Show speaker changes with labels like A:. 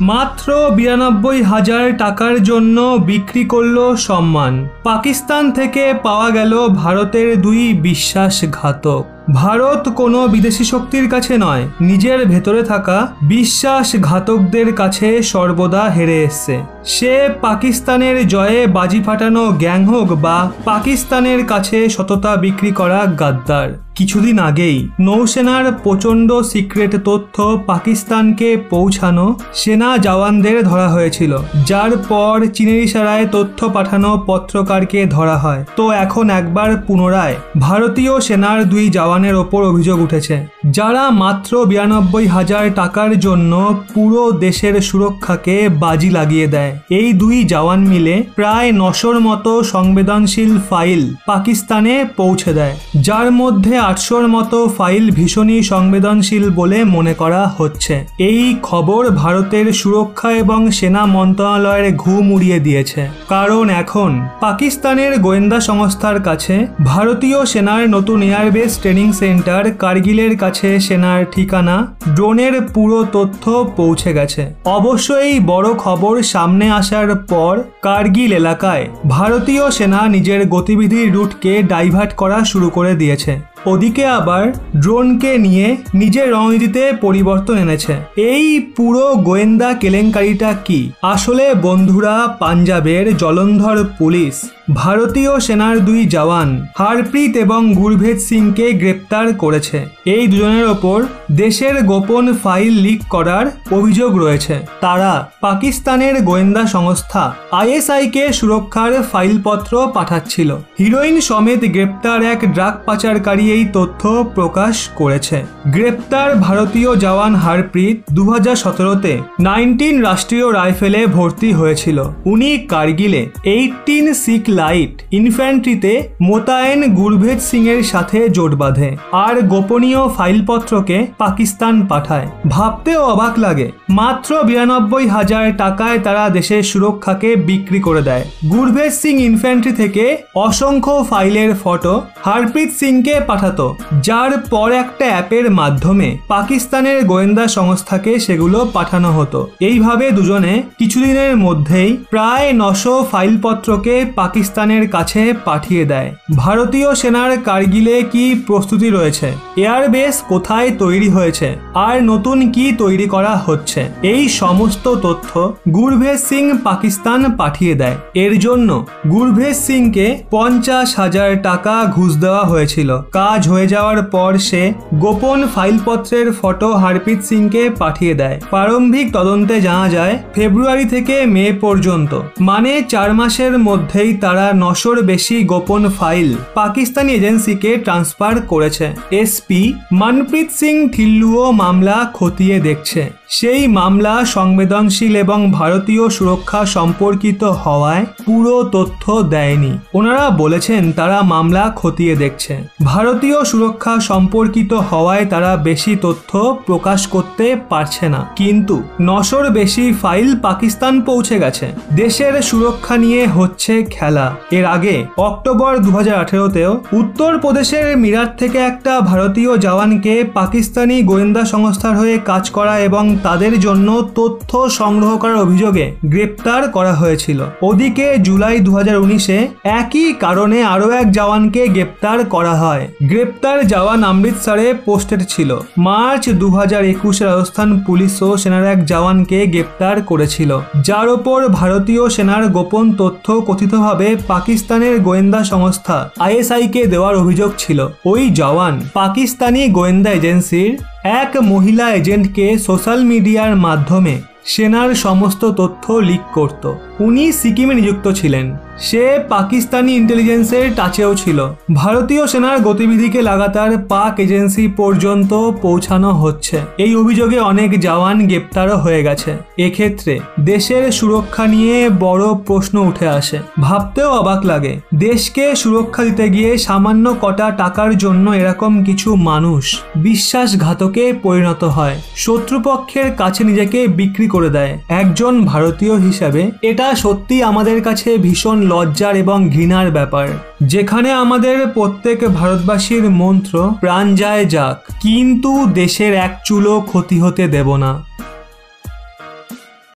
A: মাত্র 92,000 টাকার জন্য বিক্রি করলো সম্মান। পাকিস্তান থেকে পাওয়া গেল ভারতের দুই বিশ্বাসঘাতক। ভারত কোনো বিদেশি শক্তির কাছে নয়, নিজের ভেতরে থাকা বিশ্বাসঘাতকদের কাছে সর্বদা হেরে এসছে। সে পাকিস্তানের জয়ে বাজি ফাটানো গ্যাং হোক বা পাকিস্তানের কাছে সততা বিক্রি করা গাদ্দার। কিছুদিন আগেই নৌসেনার প্রচণ্ড সিক্রেট তথ্য পাকিস্তানকে পৌঁছানো সেনা জওয়ানদের ধরা হয়েছিল, যার পর চীনের ইশারায় তথ্য পাঠানো পত্রকারকে ধরা হয়। তো এখন একবার পুনরায় ভারতীয় সেনার দুই জওয়ানের ওপর অভিযোগ উঠেছে, যারা মাত্র 92,000 টাকার জন্য পুরো দেশের সুরক্ষাকে বাজি লাগিয়ে দেয়। এই দুই জওয়ান মিলে প্রায় 900-র মতো সংবেদনশীল ফাইল পাকিস্তানে পৌঁছে দেয়, যার মধ্যে 800-র মতো ফাইল ভীষণই সংবেদনশীল বলে মনে করা হচ্ছে। এই খবর ভারতের সুরক্ষা এবং সেনা মন্ত্রণালয়ের ঘুম উড়িয়ে দিয়েছে, কারণ এখন পাকিস্তানের গোয়েন্দা সংস্থার কাছে ভারতীয় সেনার নতুন এয়ারবেস ট্রেনিং সেন্টার কার্গিলের কাছে সেনার ঠিকানা, ড্রোনের পুরো তথ্য পৌঁছে গেছে। অবশ্য এই বড় খবর সামনে আসার পর কার্গিল এলাকায় ভারতীয় সেনা নিজের গতিবিধির রুটকে ডাইভার্ট করা শুরু করে দিয়েছে। ওদিকে আবার ড্রোনকে নিয়ে নিজের রণনীতিতে পরিবর্তন এনেছে। এই পুরো গোয়েন্দা কেলেঙ্কারিটা কি? আসলে বন্ধুরা, পাঞ্জাবের জলন্ধর পুলিশ ভারতীয় সেনার দুই জওয়ান হারপ্রীত এবং গুরভেজ সিংকে গ্রেপ্তার করেছে। এই দুজনের ওপর দেশের গোপন ফাইল লিক করার অভিযোগ রয়েছে। তারা পাকিস্তানের গোয়েন্দা সংস্থা ISI-কে সুরক্ষার ফাইলপত্র পাঠাচ্ছিল। হিরোইন সমেত গ্রেপ্তার এক ড্রাগ পাচারকারী এই তথ্য প্রকাশ করেছে। গ্রেপ্তার ভারতীয় জওয়ান হারপ্রীত 2017-তে 19 রাষ্ট্রীয় রাইফেলে ভর্তি হয়েছিল। উনি কার্গিলে 18 শিখ লাইট ইনফ্যান্ট্রিতে মোতায়েন গুরভেজ সিং এর সাথে জোট বাঁধে আর গোপনীয় ফাইলপত্রকে পাকিস্তান পাঠায়। ভাবতেও অবাক লাগে, মাত্র 92,000 টাকায় তারা দেশের সুরক্ষাকে বিক্রি করে দেয়। গুরভেজ সিং ইনফ্যান্ট্রি থেকে অসংখ্য ফাইলের ফটো হারপ্রীত সিংকে পাঠাতো, যার পর একটা অ্যাপের মাধ্যমে পাকিস্তানের গোয়েন্দা সংস্থাকে সেগুলো পাঠানো হতো। এইভাবে দুজনে কিছুদিনের মধ্যেই প্রায় 900 ফাইলপত্রকে পাকিস্তানের কাছে পাঠিয়ে দেয়। ভারতীয় সেনার কার্গিলে কি প্রস্তুতি রয়েছে, এয়ারবেস কোথায় তৈরি হয়েছে, আর নতুন কি তৈরি করা হচ্ছে, এই সমস্ত তথ্য গুরভেজ সিং পাকিস্তান পাঠিয়ে দেয়। এর জন্য গুরভেজ সিংকে 50,000 টাকা ঘুষ দেওয়া হয়েছিল। কাজ হয়ে যাওয়ার পর সে গোপন ফাইলপত্রের ফটো হারপ্রীত সিংকে পাঠিয়ে দেয়। প্রারম্ভিক তদন্তে জানা যায় ফেব্রুয়ারি থেকে মে পর্যন্ত, মানে 4 মাসের মধ্যেই তারা 900-র বেশি গোপন ফাইল পাকিস্তানি এজেন্সিকে ট্রান্সফার করেছে। SP মনপ্রীত সিং ঠিল্লুও মামলা খতিয়ে দেখছে। সেই মামলা সংবেদনশীল এবং ভারতীয় সুরক্ষা সম্পর্কিত হওয়ায় পুরো তথ্য দেয়নি। ওনারা বলেছেন তারা মামলা খতিয়ে দেখছে। ভারতীয় সুরক্ষা সম্পর্কিত হওয়ায় তারা বেশি তথ্য প্রকাশ করতে পারছে না, কিন্তু 900-র বেশি ফাইল পাকিস্তান পৌঁছে গেছে। দেশের সুরক্ষা নিয়ে হচ্ছে খেলা। এর আগে অক্টোবর 2018-তেও উত্তরপ্রদেশের মিরাট থেকে একটা ভারতীয় জওয়ানকে পাকিস্তানি গোয়েন্দা সংস্থার হয়ে কাজ করা এবং তাদের জন্য তথ্য সংগ্রহ করার অভিযোগে গ্রেপ্তার করা হয়েছিল। ওদিকে জুলাই 2019-এ একই কারণে আরও এক জওয়ানকে গ্রেপ্তার করা হয়। গ্রেপ্তার জওয়ান অমৃতসরে পোস্টেড ছিল। মার্চ 2021-এ রাজস্থান পুলিশও সেনার এক জওয়ানকে গ্রেপ্তার করেছিল, যার ওপর ভারতীয় সেনার গোপন তথ্য কথিতভাবে পাকিস্তানের গোয়েন্দা সংস্থা ISI-কে দেওয়ার অভিযোগ ছিল। ওই জওয়ান পাকিস্তানি গোয়েন্দা এজেন্সির এক মহিলা এজেন্টকে সোশ্যাল মিডিয়ার মাধ্যমে সেনার সমস্ত তথ্য লিক করত। উনি সিকিমে নিযুক্ত ছিলেন। সে পাকিস্তানি ইন্টেলিজেন্সের টাচেও ছিল। ভারতীয় সেনার গতিবিধিকে লাগাতার পাক এজেন্সি পর্যন্ত পৌঁছানো হচ্ছে। এই অভিযোগে অনেক জওয়ান গ্রেপ্তারও হয়ে গেছে। এক্ষেত্রে দেশের সুরক্ষা নিয়ে বড় প্রশ্ন উঠে আসে। ভাবতেও অবাক লাগে, দেশকে সুরক্ষা দিতে গিয়ে সামান্য কটা টাকার জন্য এরকম কিছু মানুষ বিশ্বাসঘাতকে পরিণত হয়, শত্রুপক্ষের কাছে নিজেকে বিক্রি করে দেয়। একজন ভারতীয় হিসাবে এটা সত্যি আমাদের কাছে ভীষণ লজ্জার এবং ঘৃণার ব্যাপার, যেখানে আমাদের প্রত্যেক ভারতবাসীর মন্ত্র প্রাণ যায় যাক, কিন্তু দেশের এক চুলও ক্ষতি হতে দেব না।